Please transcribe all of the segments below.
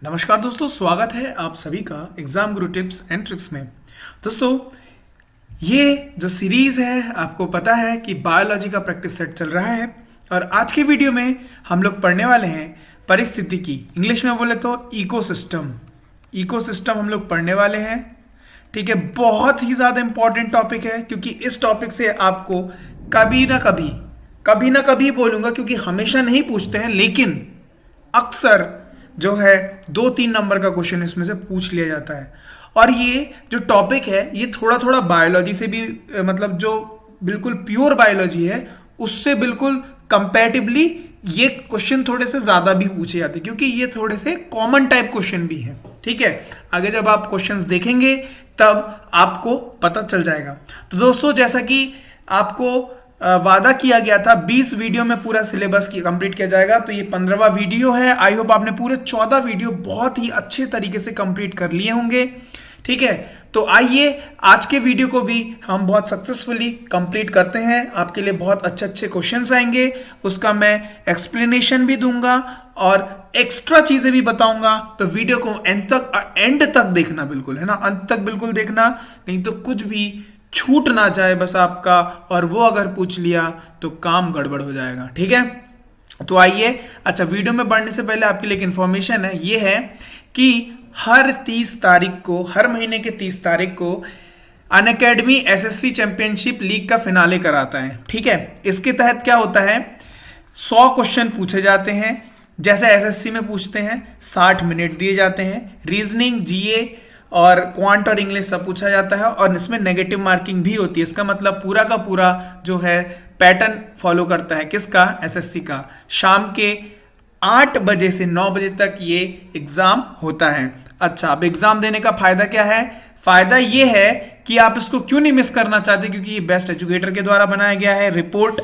नमस्कार दोस्तों, स्वागत है आप सभी का exam Guru tips and tricks में। दोस्तों, ये जो सीरीज है आपको पता है कि बायोलॉजी का प्रैक्टिस सेट चल रहा है और आज के वीडियो में हम लोग पढ़ने वाले हैं परिस्थितिकी। इंग्लिश में बोले तो इकोसिस्टम। इकोसिस्टम हम लोग पढ़ने वाले हैं। ठीक है, बहुत ही ज़्यादा इंपॉर्टेंट टॉपिक है क्योंकि इस टॉपिक से आपको कभी ना कभी बोलूँगा, क्योंकि हमेशा नहीं पूछते हैं लेकिन अक्सर जो है 2-3 नंबर का क्वेश्चन इसमें से पूछ लिया जाता है। और ये जो टॉपिक है ये थोड़ा थोड़ा बायोलॉजी से भी मतलब जो बिल्कुल प्योर बायोलॉजी है उससे बिल्कुल कंपैरेटिवली ये क्वेश्चन थोड़े से ज़्यादा भी पूछे जाते हैं क्योंकि ये थोड़े से कॉमन टाइप क्वेश्चन भी है। ठीक है, आगे जब आप क्वेश्चंस देखेंगे तब आपको पता चल जाएगा। तो दोस्तों, जैसा कि आपको वादा किया गया था 20 वीडियो में पूरा सिलेबस कंप्लीट किया जाएगा, तो ये 15वां वीडियो है। आई होप आपने पूरे 14 वीडियो बहुत ही अच्छे तरीके से कंप्लीट कर लिए होंगे। ठीक है, तो आइए आज के वीडियो को भी हम बहुत सक्सेसफुली कंप्लीट करते हैं। आपके लिए बहुत अच्छे अच्छे क्वेश्चंस आएंगे, उसका मैं एक्सप्लेनेशन भी दूंगा और एक्स्ट्रा चीजें भी बताऊंगा। तो वीडियो को एंड तक देखना, बिल्कुल है ना, अंत तक बिल्कुल देखना, नहीं तो कुछ भी छूट ना जाए बस आपका, और वो अगर पूछ लिया तो काम गड़बड़ हो जाएगा। ठीक है, तो आइए। अच्छा, वीडियो में बढ़ने से पहले आपके लिए एक इन्फॉर्मेशन है, ये है कि हर 30 तारीख को, हर महीने के 30 तारीख को अनअकैडमी एसएससी चैंपियनशिप लीग का फिनाले कराता है। ठीक है, इसके तहत क्या होता है, 100 क्वेश्चन पूछे जाते हैं जैसे एसएससी में पूछते हैं। 60 मिनट दिए जाते हैं। रीजनिंग, जीए और क्वांट और इंग्लिश सब पूछा जाता है और इसमें नेगेटिव मार्किंग भी होती है। इसका मतलब पूरा का पूरा जो है पैटर्न फॉलो करता है किसका, एसएससी का। शाम के 8 बजे से 9 बजे तक ये एग्जाम होता है। अच्छा, अब एग्जाम देने का फायदा क्या है? फायदा ये है कि आप इसको क्यों नहीं मिस करना चाहते, क्योंकि ये बेस्ट एजुकेटर के द्वारा बनाया गया है। रिपोर्ट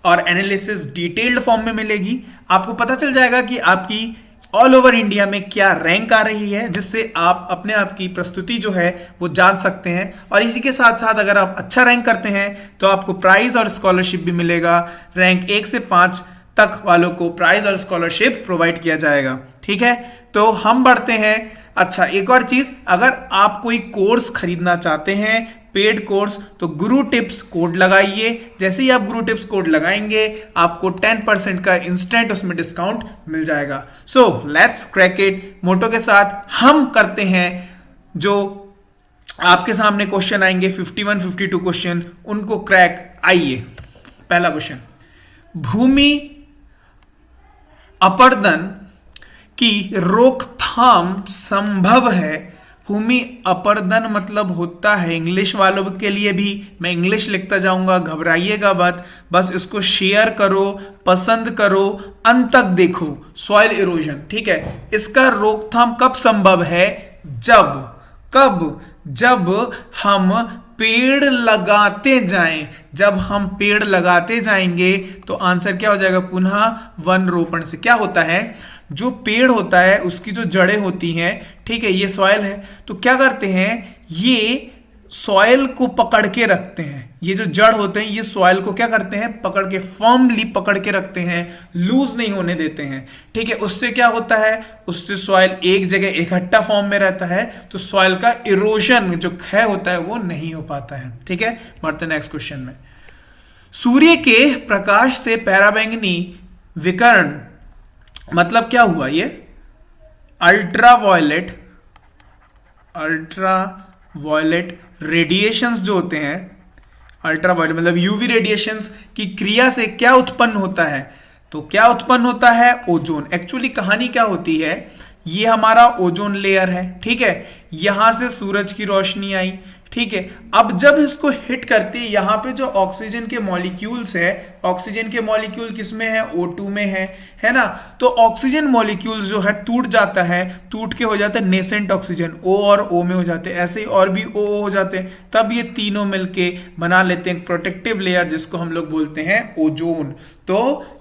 और एनालिसिस डिटेल्ड फॉर्म में मिलेगी। आपको पता चल जाएगा कि आपकी ऑल ओवर इंडिया में क्या रैंक आ रही है, जिससे आप अपने आप की प्रस्तुति जो है वो जान सकते हैं। और इसी के साथ साथ अगर आप अच्छा रैंक करते हैं तो आपको प्राइज और स्कॉलरशिप भी मिलेगा। रैंक 1 से 5 तक वालों को प्राइज और स्कॉलरशिप प्रोवाइड किया जाएगा। ठीक है, तो हम बढ़ते हैं। अच्छा, एक और चीज, अगर आप कोई कोर्स खरीदना चाहते हैं, पेड कोर्स, तो गुरु टिप्स कोड लगाइए। जैसे ही आप गुरु टिप्स कोड लगाएंगे आपको 10% का इंस्टेंट उसमें डिस्काउंट मिल जाएगा। So let's crack it. Motto के साथ हम करते हैं जो आपके सामने क्वेश्चन आएंगे 51-52 क्वेश्चन, उनको क्रैक। आइए, पहला क्वेश्चन, भूमि अपर्दन की रोकथाम संभव है। भूमि अपर्दन मतलब होता है, इंग्लिश वालों के लिए भी मैं इंग्लिश लिखता जाऊंगा, घबराइएगा मत, बस इसको शेयर करो, पसंद करो, अंत तक देखो। सॉइल इरोजन, ठीक है, इसका रोकथाम कब संभव है? जब हम पेड़ लगाते जाएं। जब हम पेड़ लगाते जाएंगे तो आंसर क्या हो जाएगा? पुनः वन रोपण से। क्या होता है, जो पेड़ होता है उसकी जो जड़ें होती हैं, ठीक है, ये सॉइल है, तो क्या करते हैं, ये सॉइल को पकड़ के रखते हैं। ये जो जड़ होते हैं ये सॉइल को क्या करते हैं, पकड़ के, फर्मली पकड़ के रखते हैं, लूज नहीं होने देते हैं। ठीक है, उससे क्या होता है, उससे सॉइल एक जगह इकट्ठा फॉर्म में रहता है, तो सॉइल का इरोजन जो क्षय होता है वो नहीं हो पाता है। ठीक है, बढ़ते नेक्स्ट क्वेश्चन में। सूर्य के प्रकाश से पराबैंगनी विकिरण मतलब क्या हुआ? ये अल्ट्रावायलेट रेडिएशंस जो होते हैं, अल्ट्रावायलेट मतलब यूवी रेडिएशंस की क्रिया से क्या उत्पन्न होता है? तो क्या उत्पन्न होता है? ओजोन। एक्चुअली कहानी क्या होती है, ये हमारा ओजोन लेयर है। ठीक है, यहां से सूरज की रोशनी आई। ठीक है, अब जब इसको हिट करती है, यहां पे जो ऑक्सीजन के मॉलिक्यूल्स है, ऑक्सीजन के मॉलिक्यूल किसमें है? O2 में है ना, तो ऑक्सीजन मॉलिक्यूल्स जो है टूट जाता है, टूट के हो जाता है नेसेंट ऑक्सीजन, O और O में हो जाते हैं, ऐसे ही और भी O हो जाते हैं, तब ये तीनों मिलके बना लेते हैं प्रोटेक्टिव लेयर जिसको हम लोग बोलते हैं ओजोन। तो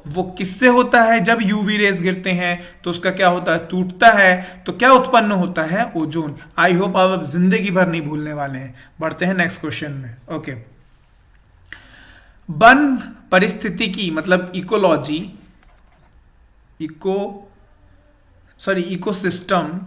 वो किससे होता है? जब यूवी रेज गिरते हैं तो उसका क्या होता है? टूटता है, तो क्या उत्पन्न होता है? ओजोन। आई होप आप अब जिंदगी भर नहीं भूलने वाले हैं। बढ़ते हैं नेक्स्ट क्वेश्चन में। ओके, वन परिस्थितिकी मतलब ecology, sorry ecosystem,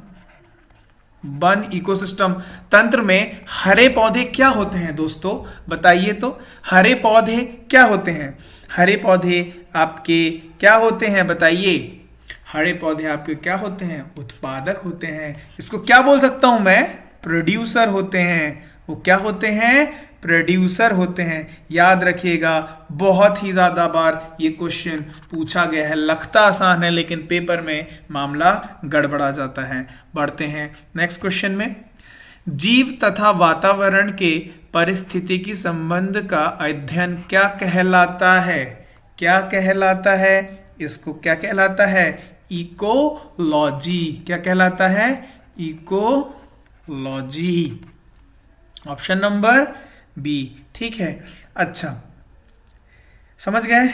one ecosystem तंत्र में हरे पौधे क्या होते हैं दोस्तों, बताइए तो। हरे पौधे क्या होते हैं? हरे पौधे आपके क्या होते हैं बताइए? हरे पौधे आपके क्या होते हैं? उत्पादक होते हैं। इसको क्या बोल सकता हूं मैं? प्रोड्यूसर होते हैं। वो क्या होते हैं? प्रोड्यूसर होते हैं। याद रखिएगा, बहुत ही ज्यादा बार ये क्वेश्चन पूछा गया है। लगता आसान है लेकिन पेपर में मामला गड़बड़ा जाता है। बढ़ते हैं नेक्स्ट क्वेश्चन में। जीव तथा वातावरण के पारिस्थितिकी संबंध का अध्ययन क्या कहलाता है? क्या कहलाता है? इसको क्या कहलाता है? इकोलॉजी। क्या कहलाता है? इकोलॉजी। ऑप्शन नंबर बी, ठीक है। अच्छा, समझ गए।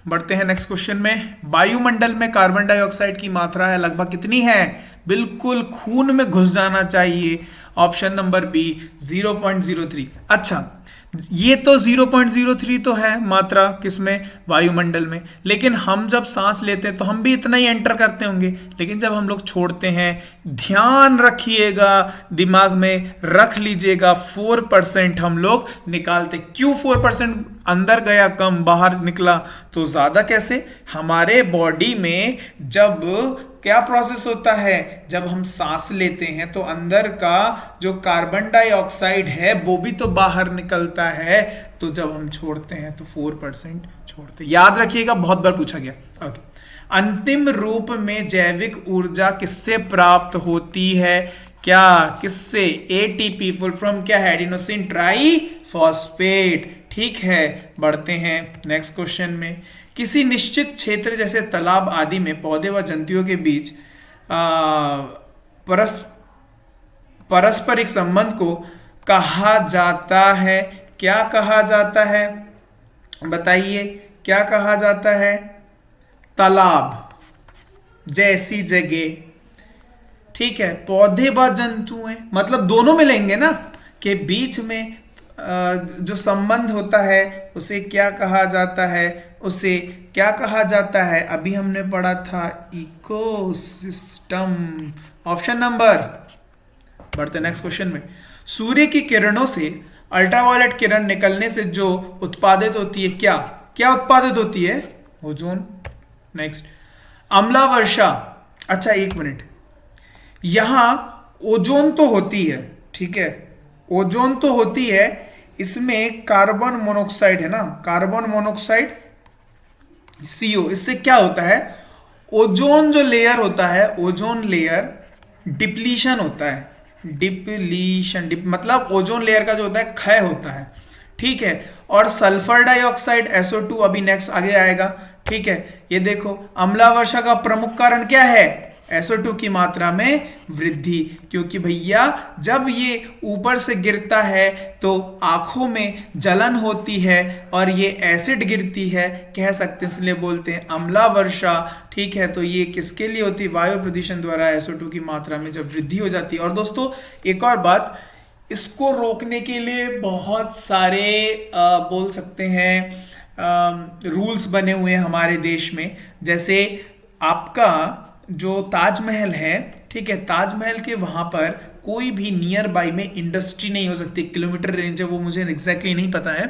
बढ़ते हैं नेक्स्ट क्वेश्चन में। वायुमंडल में कार्बन डाइऑक्साइड की मात्रा है लगभग कितनी है? बिल्कुल खून में घुस जाना चाहिए। Option number B 0.03। अच्छा, ये तो 0.03 तो है मात्रा, किसमें? वायुमंडल में। लेकिन हम जब सांस लेते हैं तो हम भी इतना ही एंटर करते होंगे, लेकिन जब हम लोग छोड़ते हैं, ध्यान रखिएगा, दिमाग में रख लीजिएगा, 4% हम लोग निकालते। क्यों 4%? अंदर गया कम, बाहर निकला तो ज्यादा कैसे? हमारे बॉडी में जब क्या प्रोसेस होता है, जब हम सांस लेते हैं तो अंदर का जो कार्बन डाइऑक्साइड है वो भी तो बाहर निकलता है, तो जब हम छोड़ते हैं तो 4% छोड़ते हैं। याद रखिएगा, बहुत बार पूछा गया। ओके। अंतिम रूप में जैविक ऊर्जा किससे प्राप्त होती है? क्या, किससे? एटीपी, फुल फ्रॉम क्या है? Adenosine triphosphate. ठीक है, बढ़ते हैं नेक्स्ट क्वेश्चन में। किसी निश्चित क्षेत्र जैसे तालाब आदि में पौधे व जंतुओं के बीच पारस्परिक संबंध को कहा जाता है? क्या कहा जाता है बताइए? क्या कहा जाता है? तालाब जैसी जगह, ठीक है, पौधे व जंतु हैं, मतलब दोनों मिलेंगे ना, के बीच में जो संबंध होता है उसे क्या कहा जाता है? उसे क्या कहा जाता है? अभी हमने पढ़ा था इकोसिस्टम। ऑप्शन नंबर, बढ़ते नेक्स्ट क्वेश्चन में। सूर्य की किरणों से अल्ट्रावायलेट किरण निकलने से जो उत्पादित होती है, क्या क्या उत्पादित होती है? ओजोन। नेक्स्ट, अम्ला वर्षा। अच्छा, एक मिनट, यहां ओजोन तो होती है, ठीक है, ओजोन तो होती है, इसमें कार्बन मोनोऑक्साइड है ना, कार्बन मोनोऑक्साइड CO, इससे क्या होता है? ओजोन जो लेयर होता है, ओजोन लेयर डिप्लीशन होता है। डिप्लीशन मतलब ओजोन लेयर का जो होता है क्षय होता है, ठीक है। और सल्फर डाइऑक्साइड SO2 अभी नेक्स्ट आगे आएगा, ठीक है। ये देखो, अम्ला वर्षा का प्रमुख कारण क्या है? SO2 की मात्रा में वृद्धि, क्योंकि भैया जब ये ऊपर से गिरता है तो आंखों में जलन होती है और ये एसिड गिरती है, कह सकते हैं, इसलिए बोलते हैं अम्ला वर्षा, ठीक है। तो ये किसके लिए होती है? वायु प्रदूषण द्वारा SO2 की मात्रा में जब वृद्धि हो जाती है। और दोस्तों एक और बात, इसको रोकने के लिए बहुत सारे बोल सकते हैं रूल्स बने हुए हैं हमारे देश में। जैसे आपका जो ताजमहल है, ठीक है, ताजमहल के वहां पर कोई भी नियर बाई में इंडस्ट्री नहीं हो सकती। किलोमीटर रेंज है वो मुझे एग्जैक्टली नहीं पता है,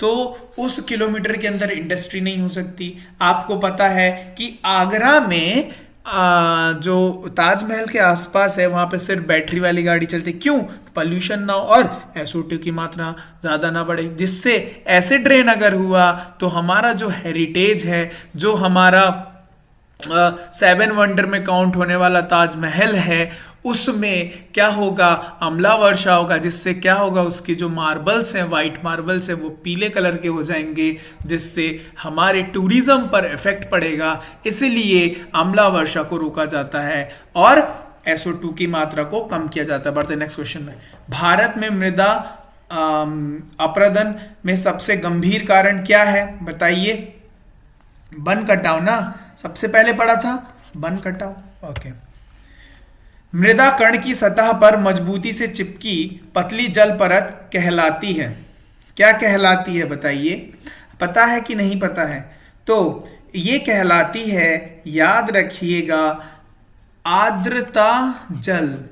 तो उस किलोमीटर के अंदर इंडस्ट्री नहीं हो सकती। आपको पता है कि आगरा में जो ताजमहल के आसपास है वहां पे सिर्फ बैटरी वाली गाड़ी चलती। क्यों? पॉल्यूशन ना हो और SO2 की मात्रा ज्यादा ना बढ़े, जिससे एसिड रेन अगर हुआ तो हमारा जो हेरिटेज है, जो हमारा 7 वंडर में काउंट होने वाला ताजमहल है, उसमें क्या होगा? अम्ला वर्षा होगा, जिससे क्या होगा? उसकी जो मार्बल्स हैं, वाइट मार्बल्स हैं, वो पीले कलर के हो जाएंगे, जिससे हमारे टूरिज्म पर इफेक्ट पड़ेगा। इसलिए अम्ला वर्षा को रोका जाता है और SO2 की मात्रा को कम किया जाता है। बढ़ते नेक्स्ट क्वेश्चन में। भारत में मृदा अपरदन में सबसे गंभीर कारण क्या है बताइए? वन कटाव ना, सबसे पहले पढ़ा था वन कटाव। ओके। मृदा कण की सतह पर मजबूती से चिपकी पतली जल परत कहलाती है। क्या कहलाती है बताइए? पता है कि नहीं पता है? तो ये कहलाती है, याद रखिएगा, आर्द्रता जल,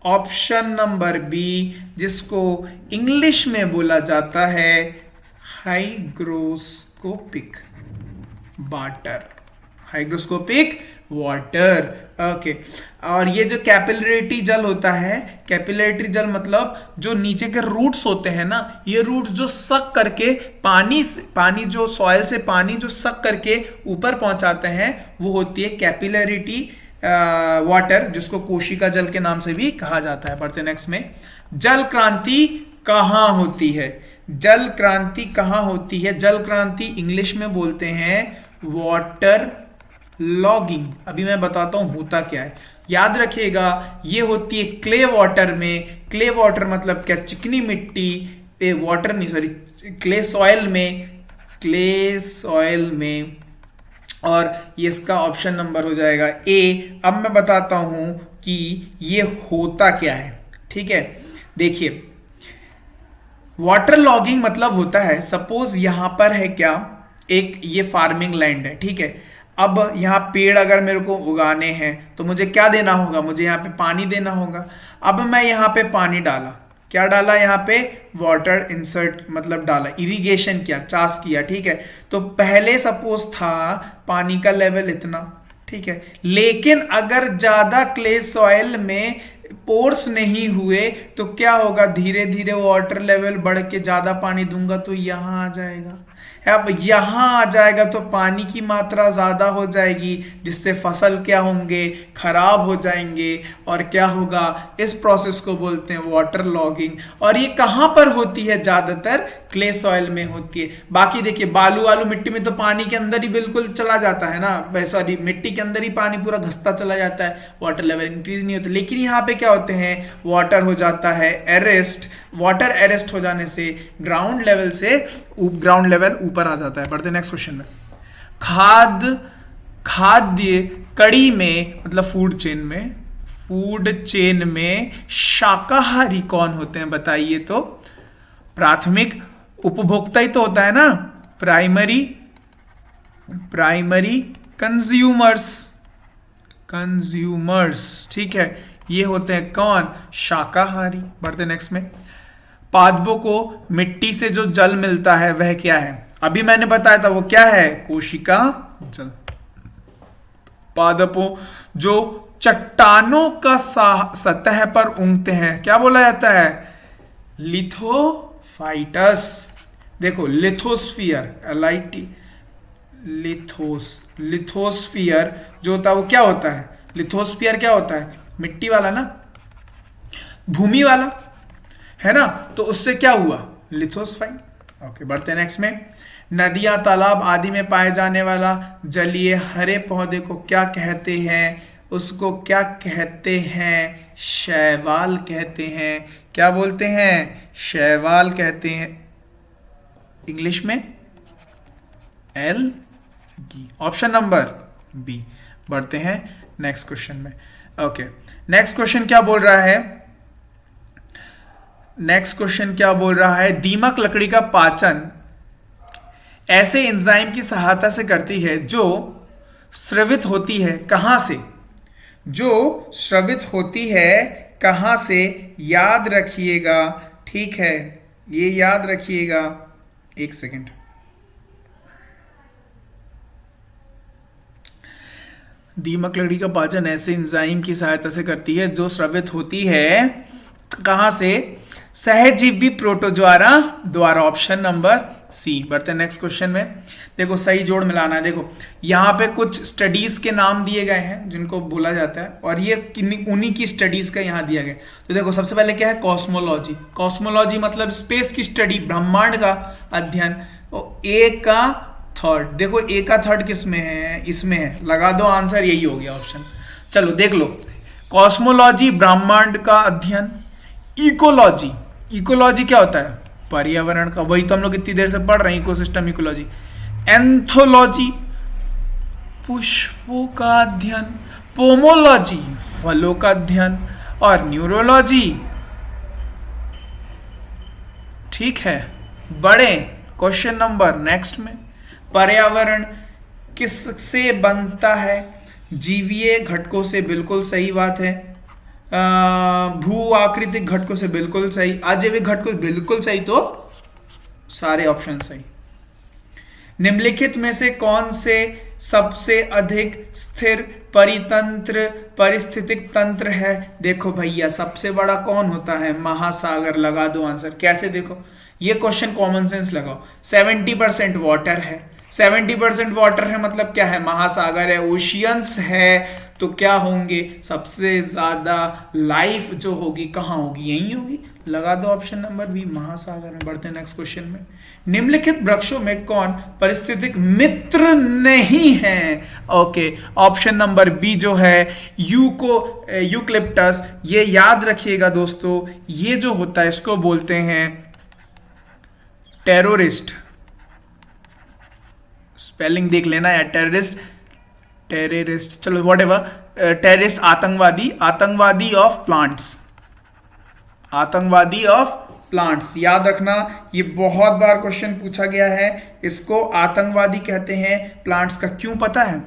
ऑप्शन नंबर बी, जिसको इंग्लिश में बोला जाता है hygroscopic water, hygroscopic water. Okay, और ये जो कैपिलरी जल होता है, कैपिलरी जल मतलब जो नीचे के रूट्स होते हैं ना, ये रूट्स जो सक करके पानी जो सॉइल से पानी जो सक करके ऊपर पहुंचाते हैं, वो होती है कैपिलरिटी वाटर, जिसको कोशिका जल के नाम से भी कहा जाता है। बढ़ते नेक्स्ट में, जल क्रांति कहाँ होती है? जल क्रांति कहाँ होती है? जल क्रांति इंग्लिश में बोलते हैं वाटर लॉगिंग। अभी मैं बताता हूं होता क्या है, याद रखिएगा। ये होती है क्ले वाटर में। क्ले वाटर मतलब क्या? चिकनी मिट्टी, वाटर नहीं सॉरी, क्ले सॉइल में, क्ले सॉइल में। और ये इसका ऑप्शन नंबर हो जाएगा ए। अब मैं बताता हूं कि ये होता क्या है। ठीक है, देखिए, वाटर लॉगिंग मतलब होता है, सपोज यहां पर है क्या, एक ये फार्मिंग लैंड है, ठीक है। अब यहाँ पेड़ अगर मेरे को उगाने हैं तो मुझे क्या देना होगा? मुझे यहाँ पे पानी देना होगा। अब मैं यहाँ पे पानी डाला, क्या डाला? यहाँ पे वाटर इंसर्ट मतलब डाला, इरिगेशन किया, चाष किया, ठीक है। तो पहले सपोज था पानी का लेवल इतना, ठीक है, लेकिन अगर ज्यादा क्ले सॉइल में पोर्स नहीं हुए तो क्या होगा? धीरे धीरे वाटर लेवल बढ़ के ज्यादा पानी दूंगा तो यहाँ आ जाएगा। अब यहां आ जाएगा तो पानी की मात्रा ज्यादा हो जाएगी, जिससे फसल क्या होंगे? खराब हो जाएंगे। और क्या होगा? इस प्रोसेस को बोलते हैं वाटर लॉगिंग। और ये कहां पर होती है? ज्यादातर क्ले सॉइल में होती है। बाकी देखिए, बालू वालू मिट्टी में तो पानी के अंदर ही बिल्कुल चला जाता है ना, सॉरी मिट्टी के अंदर ही पानी पूरा घसता चला जाता है, वाटर लेवल इंक्रीज नहीं होता। लेकिन यहाँ पे क्या होते हैं? वाटर हो जाता है एरेस्ट। वाटर एरेस्ट हो जाने से ग्राउंड लेवल ऊपर आ जाता है। बढ़ते नेक्स्ट क्वेश्चन में, खाद्य कड़ी में मतलब फूड चेन में शाकाहारी कौन होते हैं? बताइए तो। प्राथमिक उपभोक्ता ही तो होता है ना, प्राइमरी कंज्यूमर्स, ठीक है, ये होते हैं कौन? शाकाहारी। बढ़ते नेक्स्ट में, पादपों को मिट्टी से जो जल मिलता है वह क्या है? अभी मैंने बताया था वो क्या है? कोशिका जल। पादपों जो चट्टानों का सतह पर उगते हैं क्या बोला जाता है? लिथोफाइटस। देखो, लिथोस्फीयर, लिथोस्फीयर जो होता है वो क्या होता है? लिथोस्फीयर क्या होता है? मिट्टी वाला ना, भूमि वाला है ना, तो उससे क्या हुआ? लिथोस्फाइन। ओके, बढ़ते हैं नेक्स्ट में, नदियां तालाब आदि में पाए जाने वाला जलीय हरे पौधे को क्या कहते हैं? उसको क्या कहते हैं? शैवाल कहते हैं। क्या बोलते हैं? शैवाल कहते हैं, इंग्लिश में एल्गी। Option number B. बढ़ते हैं नेक्स्ट क्वेश्चन में। ओके, नेक्स्ट क्वेश्चन क्या बोल रहा है? दीमक लकड़ी का पाचन ऐसे एंजाइम की सहायता से करती है जो स्रवित होती है कहां से? जो स्रवित होती है कहां से? याद रखिएगा, ठीक है, ये याद रखिएगा। एक सेकेंड, दीमक लकड़ी का पाचन ऐसे एंजाइम की सहायता से करती है जो स्रवित होती है कहां से? सहजीवी प्रोटोजोआ द्वारा। Option number C. बढ़ते हैं नेक्स्ट क्वेश्चन में। देखो, सही जोड़ मिलाना है। देखो, यहाँ पे कुछ स्टडीज के नाम दिए गए हैं जिनको बोला जाता है, और ये उन्हीं की स्टडीज का यहाँ दिया गया। तो देखो, सबसे पहले क्या है? कॉस्मोलॉजी। कॉस्मोलॉजी मतलब स्पेस की स्टडी, ब्रह्मांड का अध्ययन। तो ए का थर्ड, देखो ए का थर्ड किस में है? इसमें है, लगा दो आंसर, यही हो गया ऑप्शन। चलो देख लो, कॉस्मोलॉजी ब्रह्मांड का अध्ययन। इकोलॉजी क्या होता है? पर्यावरण का, वही तो हम लोग इतनी देर से पढ़ रहे हैं, इकोसिस्टम इकोलॉजी। एंथोलॉजी पुष्पों का अध्ययन। पोमोलॉजी फलों का अध्ययन। और न्यूरोलॉजी, ठीक है, बड़े क्वेश्चन नंबर नेक्स्ट में, पर्यावरण किससे बनता है? जीवीय घटकों से बिल्कुल सही बात है। भू आकृतिक घटकों से बिल्कुल सही। अजैविक घटकों बिल्कुल सही, तो सारे ऑप्शन सही। निम्नलिखित में से कौन से सबसे अधिक स्थिर परितंत्र परिस्थितिक तंत्र है? देखो भैया, सबसे बड़ा कौन होता है? महासागर। लगा दो आंसर। कैसे? देखो, ये क्वेश्चन कॉमन सेंस लगाओ। 70% वाटर है, 70% वाटर है मतलब क्या है? महासागर है, ओशियंस है, तो क्या होंगे? सबसे ज्यादा लाइफ जो होगी कहाँ होगी? यही होगी। लगा दो ऑप्शन नंबर बी, महासागर में। बढ़ते हैं नेक्स्ट क्वेश्चन में। निम्नलिखित वृक्षों में कौन पारिस्थितिक मित्र नहीं है? ओके, ऑप्शन नंबर बी जो है यूकलिप्टस। ये याद रखिएगा दोस्तों, ये जो होता है इसको बोलते हैं टेररिस्ट। स्पेलिंग देख लेना यार, टेररिस्ट, चलो वॉट एवर, टेररिस्ट, आतंकवादी, आतंकवादी ऑफ प्लांट्स, आतंकवादी ऑफ प्लांट्स। याद रखना, ये बहुत बार क्वेश्चन पूछा गया है। इसको आतंकवादी कहते हैं प्लांट्स का। क्यों पता है?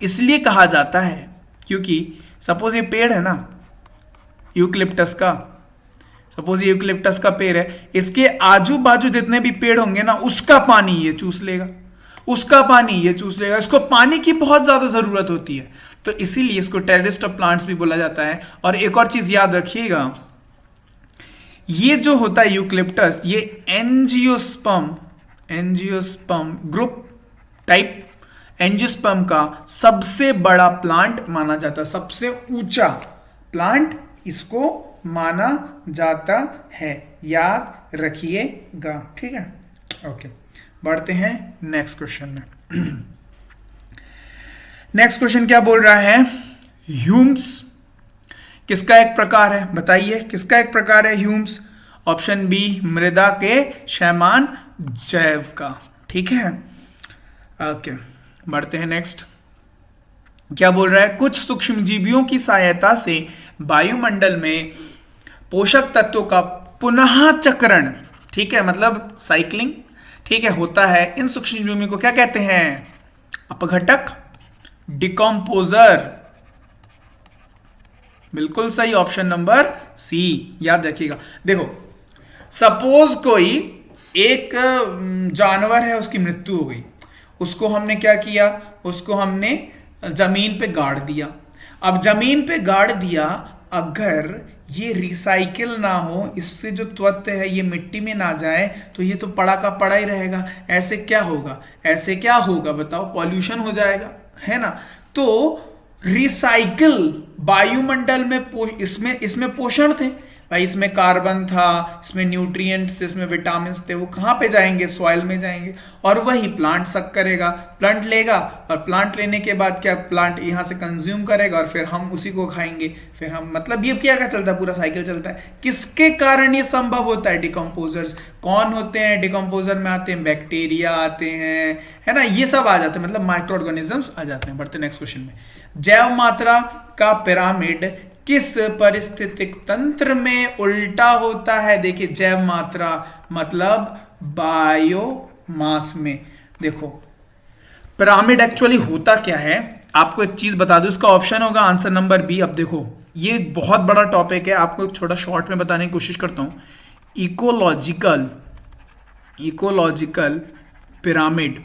इसलिए कहा जाता है क्योंकि सपोज ये पेड़ है ना यूकलिप्टस का, सपोज ये यूकलिप्टस का पेड़ है, इसके आजू बाजू जितने भी पेड़ होंगे ना, उसका पानी ये चूस लेगा, उसका पानी ये चूस लेगा। इसको पानी की बहुत ज्यादा जरूरत होती है, तो इसीलिए इसको टेररिस्ट ऑफ प्लांट्स भी बोला जाता है। और एक और चीज याद रखिएगा, ये जो होता है यूकलिप्टस, ये एंजियोस्पर्म ग्रुप टाइप एंजियोस्पर्म का सबसे बड़ा प्लांट माना जाता है, सबसे ऊंचा प्लांट इसको माना जाता है। याद रखिएगा, ठीक है? ओके, बढ़ते हैं नेक्स्ट क्वेश्चन में। नेक्स्ट क्वेश्चन क्या बोल रहा है? ह्यूम्स किसका एक प्रकार है? बताइए, किसका एक प्रकार है ह्यूम्स? ऑप्शन बी, मृदा के क्षयमान जैव का। ठीक है, ओके, बढ़ते हैं नेक्स्ट। क्या बोल रहा है? कुछ सूक्ष्मजीवियों की सहायता से वायुमंडल में पोषक तत्वों का पुनः चक्रण, ठीक है, मतलब साइक्लिंग, ठीक है, होता है। इन सूक्ष्मजीवियों को क्या कहते हैं? अपघटक, डिकम्पोजर। बिल्कुल सही, ऑप्शन नंबर सी। याद रखिएगा। देखो, सपोज कोई एक जानवर है, उसकी मृत्यु हो गई, उसको हमने क्या किया? उसको हमने जमीन पे गाड़ दिया। अब जमीन पे गाड़ दिया, अगर ये रिसाइकिल ना हो, इससे जो तत्व है ये मिट्टी में ना जाए, तो ये तो पड़ा का पड़ा ही रहेगा। ऐसे क्या होगा? ऐसे क्या होगा बताओ? पॉल्यूशन हो जाएगा, है ना? तो रिसाइकिल वायुमंडल में इसमें पोषण थे भाई, इसमें कार्बन था, इसमें न्यूट्रिएंट्स, इसमें विटामिन थे, वो कहाँ पे जाएंगे? सॉइल में जाएंगे, और वही प्लांट सक करेगा, प्लांट लेगा, और प्लांट लेने के बाद क्या? प्लांट यहाँ से कंज्यूम करेगा और फिर हम उसी को खाएंगे, फिर हम, मतलब ये क्या चलता है? पूरा साइकिल चलता है। किसके कारण ये संभव होता है? डिकम्पोजर्स। कौन होते हैं डिकम्पोजर में आते हैं? बैक्टीरिया आते हैं, है ना, ये सब आ जाते हैं, मतलब माइक्रो ऑर्गेनिजम्स आ जाते हैं। बढ़ते नेक्स्ट क्वेश्चन में। जैव मात्रा का पिरामिड किस परिस्थितिक तंत्र में उल्टा होता है? देखिए, जैव मात्रा मतलब बायोमास में। देखो, पिरामिड एक्चुअली होता क्या है, आपको एक चीज बता दूं, इसका ऑप्शन होगा आंसर नंबर बी। अब देखो, ये बहुत बड़ा टॉपिक है, आपको एक छोटा शॉर्ट में बताने की कोशिश करता हूं। इकोलॉजिकल पिरामिड,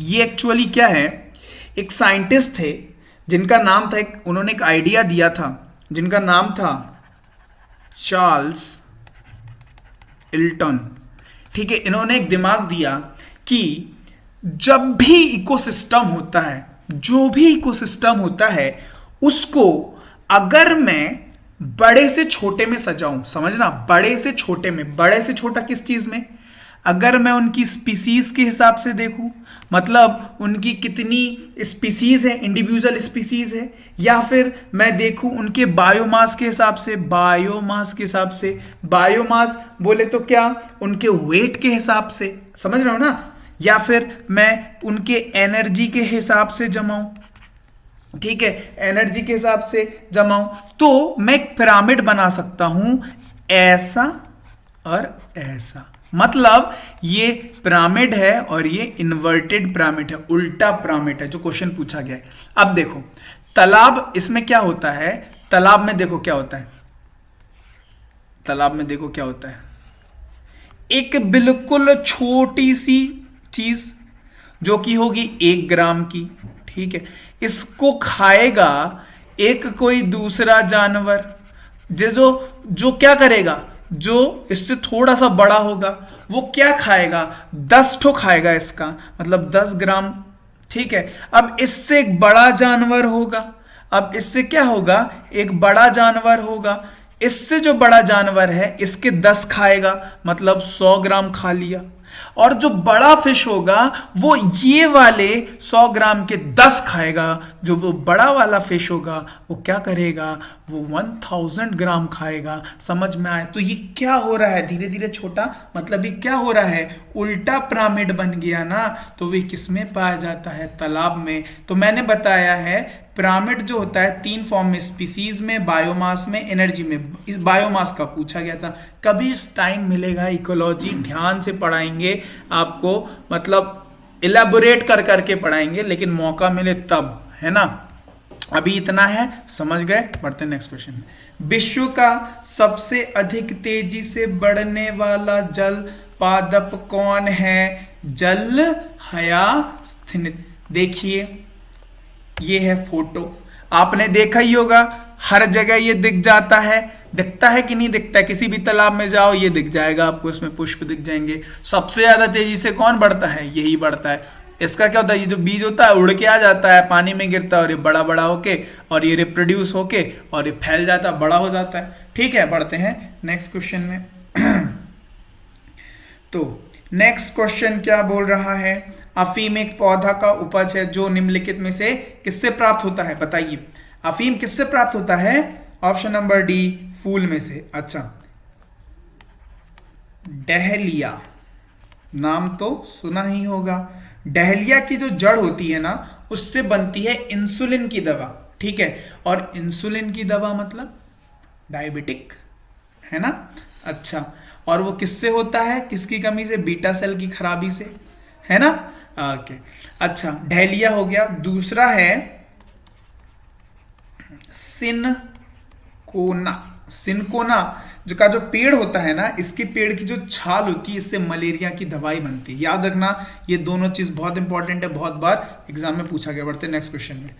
ये एक्चुअली क्या है? एक साइंटिस्ट थे जिनका नाम था, उन्होंने एक आइडिया दिया था जिनका नाम था चार्ल्स इल्टन। ठीक है, इन्होंने एक दिमाग दिया कि जब भी इकोसिस्टम होता है, जो भी इकोसिस्टम होता है, उसको अगर मैं बड़े से छोटे में सजाऊं, समझना, बड़े से छोटे में, बड़े से छोटा किस चीज में? अगर मैं उनकी स्पीसीज के हिसाब से देखूं, मतलब उनकी कितनी स्पीसीज है, इंडिविजुअल स्पीसीज है, या फिर मैं देखूं उनके बायोमास के हिसाब से, बायोमास बोले तो क्या? उनके वेट के हिसाब से, समझ रहे हो ना? या फिर मैं उनके एनर्जी के हिसाब से जमाऊं, ठीक है, एनर्जी के हिसाब से जमाऊं, तो मैं एक पिरामिड बना सकता हूं, ऐसा और ऐसा। मतलब ये पिरामिड है और ये इन्वर्टेड पिरामिड है, उल्टा पिरामिड है जो क्वेश्चन पूछा गया है। अब देखो तालाब, इसमें क्या होता है, तालाब में देखो क्या होता है, तालाब में देखो क्या होता है, एक बिल्कुल छोटी सी चीज जो कि होगी 1 ग्राम की, ठीक है, इसको खाएगा एक कोई दूसरा जानवर, जो जो क्या करेगा, जो इससे थोड़ा सा बड़ा होगा वो क्या खाएगा, 10 ठो खाएगा इसका, मतलब 10 ग्राम, ठीक है। अब इससे एक बड़ा जानवर होगा, अब इससे क्या होगा, एक बड़ा जानवर होगा, इससे जो बड़ा जानवर है इसके 10 खाएगा, मतलब 100 ग्राम खा लिया। और जो बड़ा फिश होगा वो ये वाले 100 ग्राम के 10 खाएगा, जो वो बड़ा वाला फिश होगा वो क्या करेगा, वो 1000 ग्राम खाएगा। समझ में आए? तो ये क्या हो रहा है, धीरे धीरे छोटा, मतलब ये क्या हो रहा है, उल्टा पिरामिड बन गया ना। तो वे किस में पाया जाता है, तालाब में। तो मैंने बताया है पिरामिड जो होता है 3 फॉर्म में, स्पीसीज में, बायोमास में, एनर्जी में। इस बायोमास का पूछा गया था, कभी इस टाइम मिलेगा, इकोलॉजी ध्यान से पढ़ाएंगे आपको, मतलब इलेबोरेट कर करके पढ़ाएंगे, लेकिन मौका मिले तब, है ना। अभी इतना है, समझ गए, बढ़ते नेक्स्ट क्वेश्चन में। विश्व का सबसे अधिक तेजी से बढ़ने वाला जल पादप कौन है, जल हयास्थनीद। देखिए ये है फोटो, आपने देखा ही होगा, हर जगह ये दिख जाता है, दिखता है कि नहीं दिखता है, किसी भी तालाब में जाओ ये दिख जाएगा आपको, इसमें पुष्प दिख जाएंगे। सबसे ज्यादा तेजी से कौन बढ़ता है, यही बढ़ता है। इसका क्या होता है, ये जो बीज होता है उड़ के आ जाता है, पानी में गिरता है और ये बड़ा बड़ा होके और ये रिप्रोड्यूस होके और ये फैल जाता है, बड़ा हो जाता है। ठीक है, बढ़ते हैं नेक्स्ट क्वेश्चन में। तो नेक्स्ट क्वेश्चन क्या बोल रहा है, अफीम एक पौधा का उपज है जो निम्नलिखित में से किससे प्राप्त होता है, बताइए। अफीम किससे प्राप्त होता है, ऑप्शन नंबर डी, फूल में से। अच्छा, डहेलिया, नाम तो सुना ही होगा। डहेलिया की जो जड़ होती है ना, उससे बनती है इंसुलिन की दवा, ठीक है। और इंसुलिन की दवा मतलब डायबिटिक, है ना। अच्छा, और वो किससे होता है, किसकी कमी से, बीटा सेल की खराबी से, है ना। ओके, अच्छा, डहेलिया हो गया। दूसरा है सिनकोना। सिनकोना जो का जो पेड़ होता है ना, इसके पेड़ की जो छाल होती है, इससे मलेरिया की दवाई बनती है। याद रखना, ये दोनों चीज बहुत इंपॉर्टेंट है, बहुत बार एग्जाम में पूछा गया। बढ़ते नेक्स्ट क्वेश्चन में।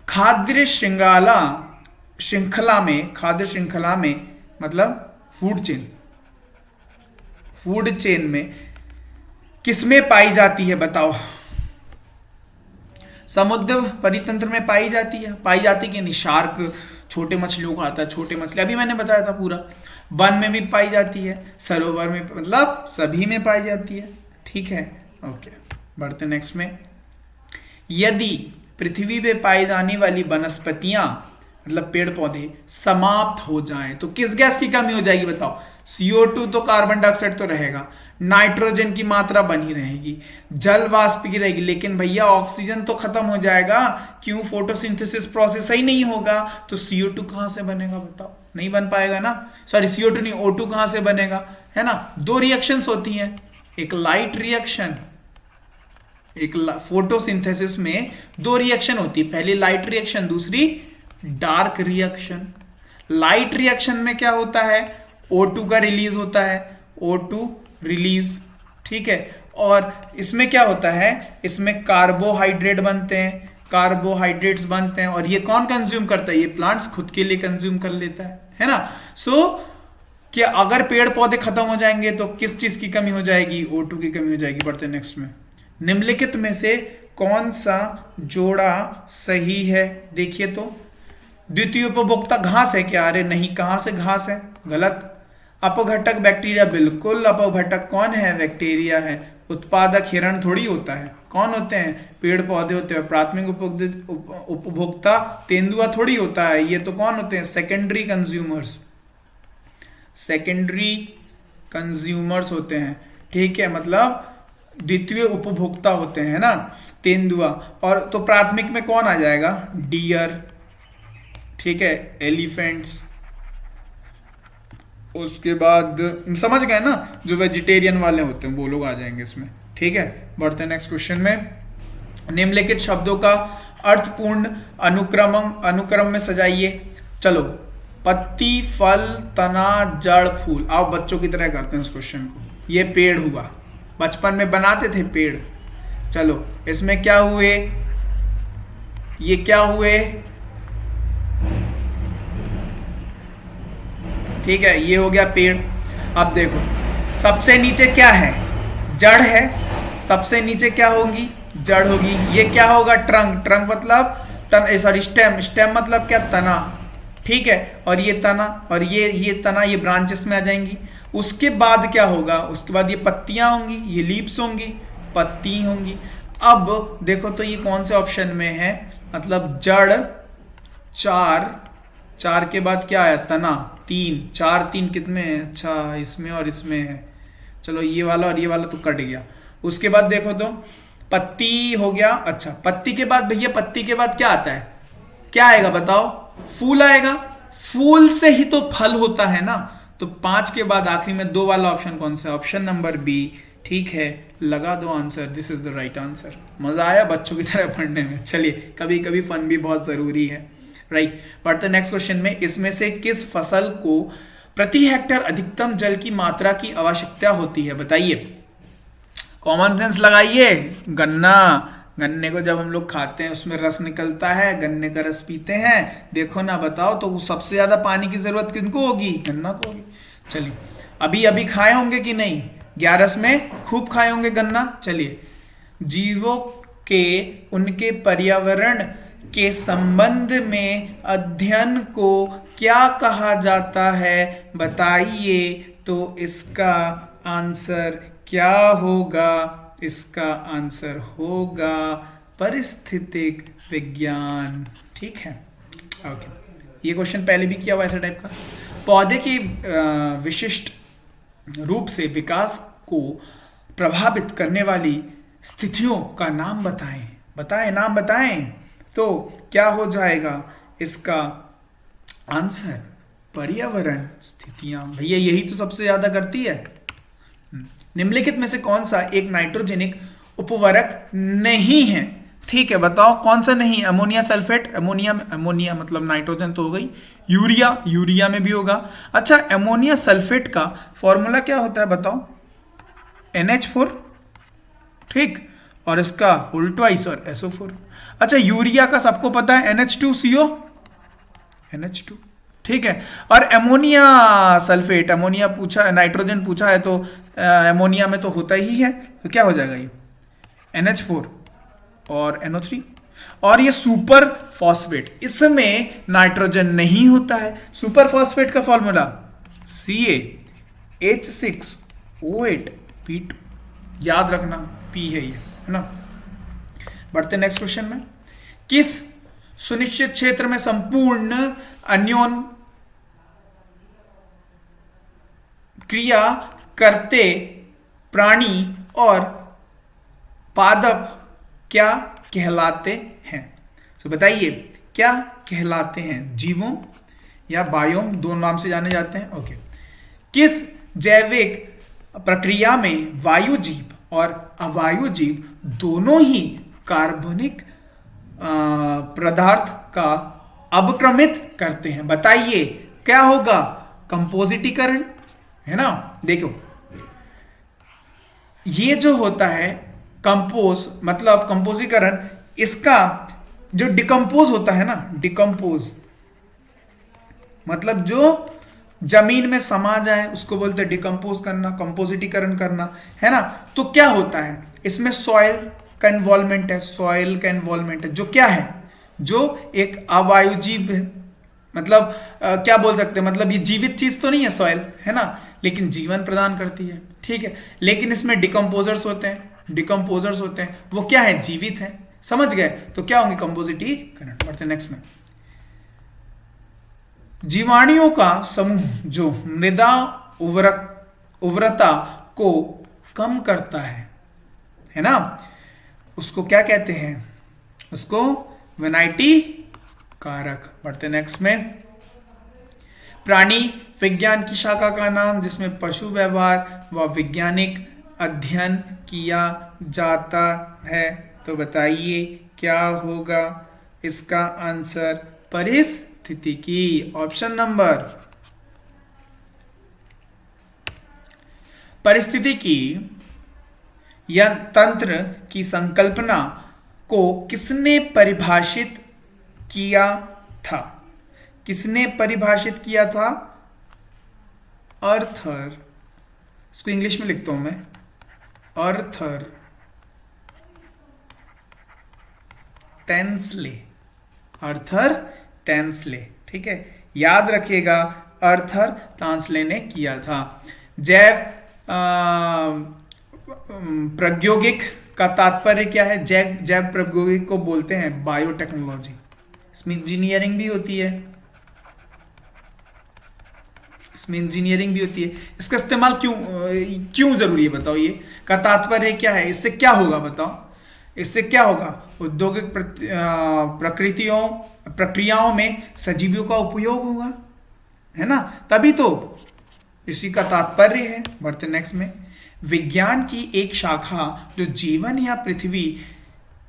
खाद्य श्रृंखला में, खाद्य श्रृंखला में मतलब फूड चेन, फूड चेन में किसमें पाई जाती है, बताओ। समुद्र परितंत्र में पाई जाती है, पाई जाती कि नहीं, शार्क, छोटे मछलियों को आता है, छोटे मछली, अभी मैंने बताया था पूरा। वन में भी पाई जाती है, सरोवर में, मतलब सभी में पाई जाती है, ठीक है। ओके, बढ़ते नेक्स्ट में। यदि पृथ्वी पे पाई जाने वाली वनस्पतियां, मतलब पेड़ पौधे, समाप्त हो जाएं तो किस गैस की कमी हो जाएगी, बताओ। CO2 तो, कार्बन डाइऑक्साइड तो रहेगा, नाइट्रोजन की मात्रा बनी रहेगी, जल वाष्प की रहेगी, लेकिन भैया ऑक्सीजन तो खत्म हो जाएगा। क्यों, फोटोसिंथेसिस प्रोसेस ही नहीं होगा, तो CO2 कहां से बनेगा, बताओ। नहीं बन पाएगा ना, सॉरी CO2 नहीं, O2 कहां से बनेगा, है ना। दो रिएक्शंस होती हैं, एक लाइट रिएक्शन, एक फोटोसिंथेसिस में दो रिएक्शन होती है, पहली लाइट रिएक्शन, दूसरी डार्क रिएक्शन। लाइट रिएक्शन में क्या होता है, O2 का रिलीज होता है, O2 रिलीज, ठीक है। और इसमें क्या होता है, इसमें कार्बोहाइड्रेट बनते हैं, कार्बोहाइड्रेट्स बनते हैं, और ये कौन कंज्यूम करता है, ये प्लांट्स खुद के लिए कंज्यूम कर लेता है ना। सो कि अगर पेड़ पौधे खत्म हो जाएंगे तो किस चीज की कमी हो जाएगी, O2 की कमी हो जाएगी। बढ़ते नेक्स्ट में। निम्नलिखित में से कौन सा जोड़ा सही है, देखिए तो। द्वितीय उपभोक्ता घास है क्या, अरे नहीं, कहां से घास है, गलत। अपघटक बैक्टीरिया, बिल्कुल, अपघटक कौन है, बैक्टीरिया है। उत्पादक हिरण थोड़ी होता है, कौन होते हैं, पेड़ पौधे होते हैं। प्राथमिक उपभोक्ता तेंदुआ थोड़ी होता है, ये तो कौन होते हैं, सेकेंडरी कंज्यूमर्स, सेकेंडरी कंज्यूमर्स होते हैं, ठीक है। मतलब द्वितीय उपभोक्ता होते हैं ना, तेंदुआ। और तो प्राथमिक में कौन आ जाएगा, डियर, ठीक है, एलिफेंट्स, उसके बाद समझ गए ना, जो वेजिटेरियन वाले होते हैं वो लोग आ जाएंगे इसमें। ठीक है, बढ़ते हैं नेक्स्ट क्वेश्चन में। निम्नलिखित शब्दों का अर्थपूर्ण अनुक्रम में सजाइए। चलो, पत्ती, फल, तना, जड़, फूल। आओ बच्चों की तरह करते हैं इस क्वेश्चन को। ये पेड़ हुआ, बचपन में बनाते थे पेड़। चलो, इसमें क्या हुए, ये क्या हुए, ठीक है, ये हो गया पेड़। अब देखो, सबसे नीचे क्या है, जड़ है, सबसे नीचे क्या होगी, जड़ होगी। ये क्या होगा, ट्रंक, ट्रंक मतलब सॉरी स्टेम, स्टेम मतलब क्या, तना। ठीक है, और ये तना, और ये तना, ये ब्रांचेस में आ जाएंगी। उसके बाद क्या होगा, उसके बाद ये पत्तियां होंगी, ये लीव्स होंगी, पत्ती होंगी। अब देखो तो ये कौन से ऑप्शन में है, मतलब जड़ 4, 4 के बाद क्या आया, तना 3, 4 3 कितने हैं, अच्छा इसमें और इसमें है। चलो ये वाला और ये वाला तो कट गया। उसके बाद देखो तो पत्ती हो गया। अच्छा, पत्ती के बाद भैया, पत्ती के बाद क्या आता है, क्या आएगा बताओ, फूल आएगा। फूल से ही तो फल होता है ना। तो 5 के बाद आखिरी में 2 वाला ऑप्शन कौन सा, ऑप्शन नंबर बी। ठीक है, लगा दो answer, this is the right answer. मजा आया बच्चों की तरह पढ़ने में। चलिए, कभी कभी फन भी बहुत जरूरी है, राइट। बढ़ते नेक्स्ट क्वेश्चन में। इसमें से किस फसल को प्रति हेक्टेयर अधिकतम जल की मात्रा की आवश्यकता होती है, बताइए। कॉमन सेंस लगाइए। गन्ना, गन्ने को जब हम लोग खाते हैं उसमें रस निकलता है, गन्ने का रस पीते हैं। देखो ना, बताओ तो सबसे ज्यादा पानी की जरूरत किनको होगी, गन्ना को होगी। चलिए, अभी अभी खाए होंगे कि नहीं, 11 में खूब खाए होंगे गन्ना। चलिए, जीवों के उनके पर्यावरण के संबंध में अध्ययन को क्या कहा जाता है, बताइए। तो इसका आंसर क्या होगा, इसका आंसर होगा पारिस्थितिक विज्ञान। ठीक है, ओके। ये क्वेश्चन पहले भी किया हुआ ऐसा टाइप का। पौधे की विशिष्ट रूप से विकास को प्रभावित करने वाली स्थितियों का नाम बताएं, बताएं, नाम बताएं। तो क्या हो जाएगा इसका आंसर, पर्यावरण स्थितियां। भैया यही तो सबसे ज्यादा करती है। निम्नलिखित में से कौन सा एक नाइट्रोजेनिक उपवर्ग नहीं है, ठीक है, बताओ कौन सा नहीं। अमोनिया सल्फेट, अमोनिया मतलब नाइट्रोजन तो हो गई। यूरिया, यूरिया में भी होगा। अच्छा, अमोनिया सल्फेट का फॉर्मूला क्या होता है बताओ, NH4, ठीक, और इसका होल ट्वाइस और SO4। अच्छा, यूरिया का सबको पता है NH2CO, NH2, ठीक है। और अमोनिया सल्फेट, अमोनिया पूछा, नाइट्रोजन पूछा है तो अमोनिया में तो होता ही है, तो क्या हो जाएगा ये NH4 और NO3। और ये सुपर फॉस्फेट, इसमें नाइट्रोजन नहीं होता है। सुपर फॉस्फेट का फॉर्मूला CaH6O8P2, याद रखना, P है ये, है ना। बढ़ते नेक्स्ट क्वेश्चन में। किस सुनिश्चित क्षेत्र में संपूर्ण अन्योन क्रिया करते प्राणी और पादप क्या कहलाते हैं, तो बताइए क्या कहलाते हैं, जीवों या बायोम, दो नाम से जाने जाते हैं। ओके, किस जैविक प्रक्रिया में वायु जीव और अवायु जीव दोनों ही कार्बनिक पदार्थ का अवक्रमित करते हैं, बताइए क्या होगा, कंपोजिटीकरण, है ना। देखो, ये जो होता है कंपोज मतलब कंपोजीकरण, इसका जो डिकम्पोज होता है ना, डिकम्पोज मतलब जो जमीन में समा जाए उसको बोलते हैं डिकम्पोज करना, कंपोजिटीकरण करना, है ना। तो क्या होता है इसमें, सॉइल का इन्वॉल्वमेंट है, सॉइल का इन्वॉल्वमेंट है, जो क्या है, जो एक अवायुजीव है, मतलब क्या बोल सकते हैं, मतलब ये जीवित चीज तो नहीं है सॉइल, है ना, लेकिन जीवन प्रदान करती है, ठीक है। लेकिन इसमें डिकम्पोजर्स होते हैं, डिकम्पोजर्स होते हैं, वो क्या है, जीवित है, समझ गए। तो क्या होंगे, कंपोजिटीकरण। बढ़ते नेक्स्ट में। जीवाणुओं का समूह जो मृदा उर्वरता को कम करता है ना, उसको क्या कहते हैं, उसको वैनाइटी कारक। बढ़ते नेक्स्ट में। प्राणी विज्ञान की शाखा का नाम जिसमें पशु व्यवहार व वैज्ञानिक अध्ययन किया जाता है? तो बताइए क्या होगा इसका आंसर? पारिस्थितिकी। Option number. पारिस्थितिकी या तंत्र की संकल्पना को किसने परिभाषित किया था? किसने परिभाषित किया था? अर्थर। इसको इंग्लिश में लिखता हूं मैं, अर्थर टेंसले। अर्थर टेंसले, ठीक है, याद रखिएगा, अर्थर टेंसले ने किया था। जैव प्रौद्योगिक का तात्पर्य क्या है? जैव प्रौद्योगिक को बोलते हैं बायोटेक्नोलॉजी। इसमें इंजीनियरिंग भी होती है, इसमें इंजीनियरिंग भी होती है। इसका इस्तेमाल क्यों जरूरी है बताओ? ये का तात्पर्य क्या है? इससे क्या होगा बताओ? इससे क्या होगा? औद्योगिक प्रक्रियाओं में सजीवियों का उपयोग होगा, है ना, तभी तो इसी का तात्पर्य है। बढ़ते नेक्स्ट में। विज्ञान की एक शाखा जो जीवन या पृथ्वी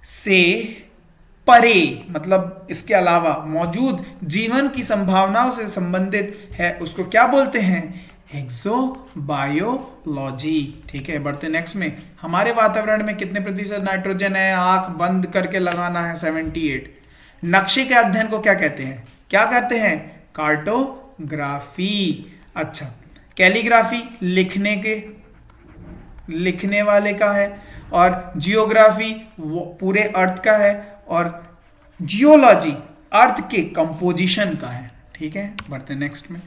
से परे, मतलब इसके अलावा मौजूद जीवन की संभावनाओं से संबंधित है, उसको क्या बोलते हैं? एक्सोबायोलॉजी। ठीक है, बढ़ते नेक्स्ट में। हमारे वातावरण में कितने प्रतिशत नाइट्रोजन है? आंख बंद करके लगाना है, 78। नक्शे के अध्ययन को क्या कहते हैं? क्या कहते हैं? कार्टोग्राफी। अच्छा, कैलीग्राफी लिखने वाले का है, और जियोग्राफी वो पूरे अर्थ का है, और जियोलॉजी अर्थ के कंपोजिशन का है। ठीक है, बढ़ते नेक्स्ट में।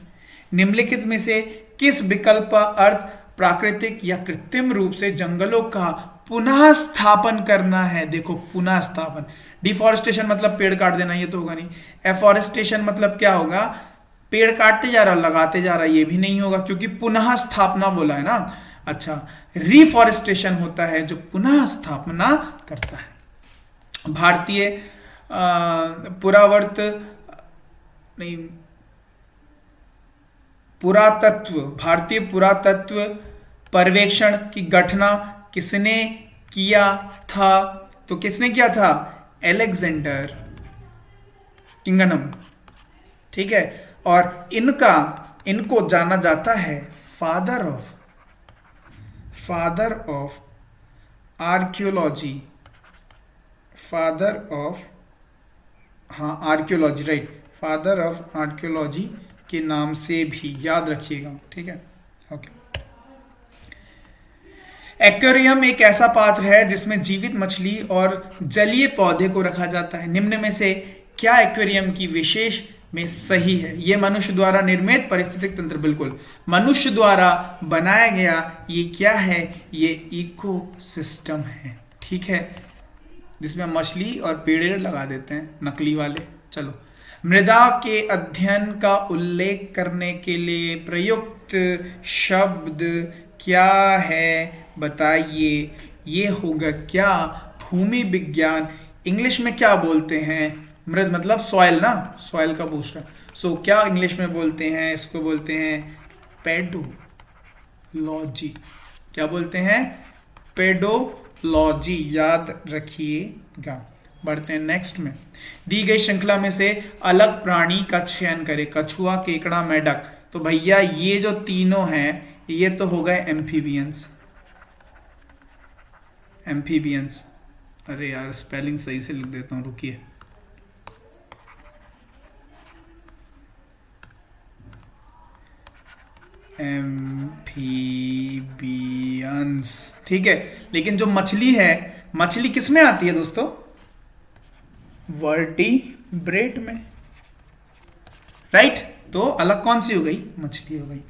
निम्नलिखित में से किस विकल्प का अर्थ प्राकृतिक या कृत्रिम रूप से जंगलों का पुनः स्थापन करना है? देखो, पुनः स्थापन। डिफॉरेस्टेशन मतलब पेड़ काट देना, ये तो होगा नहीं। एफॉरेस्टेशन मतलब क्या होगा? पेड़ काटते जा रहा लगाते जा रहा, ये भी नहीं होगा क्योंकि पुनः स्थापना बोला है ना। अच्छा, रिफॉरेस्टेशन होता है जो पुनः स्थापना करता है। भारतीय पुरातत्व पर्यवेक्षण की गठना किसने किया था? तो किसने किया था? Alexander kingdom. ठीक है, और इनको जाना जाता है father of archaeology. Archaeology, right, father of archaeology के नाम से भी याद रखिएगा। ठीक है, ओके। एक्वेरियम एक ऐसा पात्र है जिसमें जीवित मछली और जलीय पौधे को रखा जाता है। निम्न में से क्या एक्वेरियम की विशेष में सही है? यह मनुष्य द्वारा निर्मित पारिस्थितिक तंत्र, बिल्कुल मनुष्य द्वारा बनाया गया। ये क्या है? ये इकोसिस्टम है। ठीक है, जिसमें मछली और पेड़ लगा देते हैं, नकली वाले। चलो, मृदा के अध्ययन का उल्लेख करने के लिए प्रयुक्त शब्द क्या है? बताइए, ये होगा क्या? भूमि विज्ञान। इंग्लिश में क्या बोलते हैं? मृद मतलब सॉइल ना, सॉइल का पूछना। सो क्या इंग्लिश में बोलते हैं? इसको बोलते हैं पेडोलॉजी। क्या बोलते हैं? पेडोलॉजी, याद रखिएगा। बढ़ते हैं नेक्स्ट में। दी गई श्रृंखला में से अलग प्राणी का चयन करें। कछुआ, केकड़ा, मेढक। तो भैया ये जो तीनों हैं ये तो हो गए एम्फीबियंस। अरे यार, स्पेलिंग सही से लिख देता हूं, रुकिए। एम्फीबियंस, ठीक है। लेकिन जो मछली है, मछली किस में आती है दोस्तों? वर्टिब्रेट में, राइट। तो अलग कौन सी हो गई? मछली हो गई।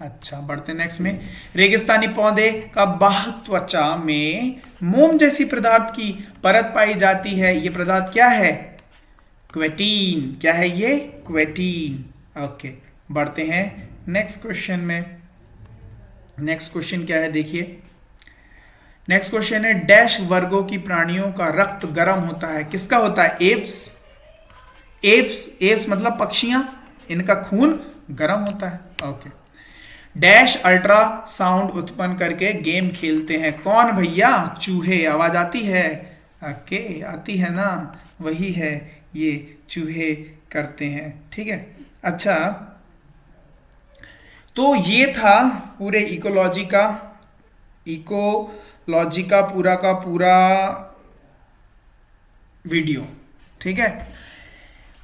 अच्छा, बढ़ते नेक्स्ट में। रेगिस्तानी पौधे का बाह्य त्वचा में मोम जैसी पदार्थ की परत पाई जाती है। ये पदार्थ क्या है? क्वेटीन। क्या है ये? क्वेटीन। ओके, बढ़ते हैं नेक्स्ट क्वेश्चन में। नेक्स्ट क्वेश्चन क्या है देखिए। नेक्स्ट क्वेश्चन है, डैश वर्गों की प्राणियों का रक्त गर्म होता है। किसका होता है? एप्स मतलब पक्षियां, इनका खून गर्म होता है। ओके। डैश अल्ट्रा साउंड उत्पन्न करके गेम खेलते हैं कौन भैया? चूहे। आवाज आती है? ओके, आती है ना, वही है, ये चूहे करते हैं। ठीक है, अच्छा, तो ये था पूरे इकोलॉजी का पूरा वीडियो। ठीक है,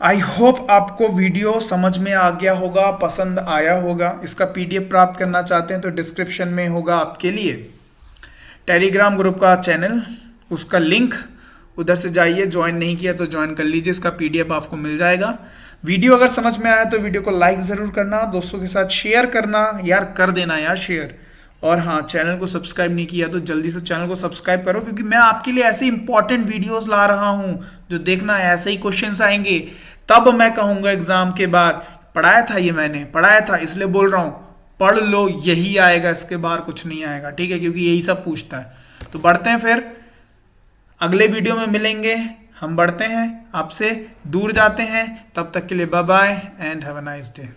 आई होप आपको वीडियो समझ में आ गया होगा, पसंद आया होगा। इसका पीडीएफ प्राप्त करना चाहते हैं तो डिस्क्रिप्शन में होगा आपके लिए टेलीग्राम ग्रुप का चैनल, उसका लिंक, उधर से जाइए। ज्वाइन नहीं किया तो ज्वाइन कर लीजिए, इसका पीडीएफ आपको मिल जाएगा। वीडियो अगर समझ में आया तो वीडियो को लाइक ज़रूर करना, दोस्तों के साथ शेयर करना, यार कर देना यार शेयर। और हाँ, चैनल को सब्सक्राइब नहीं किया तो जल्दी से चैनल को सब्सक्राइब करो, क्योंकि मैं आपके लिए ऐसे इंपॉर्टेंट वीडियोस ला रहा हूँ जो देखना है, ऐसे ही क्वेश्चंस आएंगे तब मैं कहूँगा एग्जाम के बाद पढ़ाया था, ये मैंने पढ़ाया था इसलिए बोल रहा हूँ, पढ़ लो, यही आएगा, इसके बाहर कुछ नहीं आएगा। ठीक है, क्योंकि यही सब पूछता है। तो बढ़ते हैं, फिर अगले वीडियो में मिलेंगे। हम बढ़ते हैं, आपसे दूर जाते हैं। तब तक के लिए bye bye and have a nice day.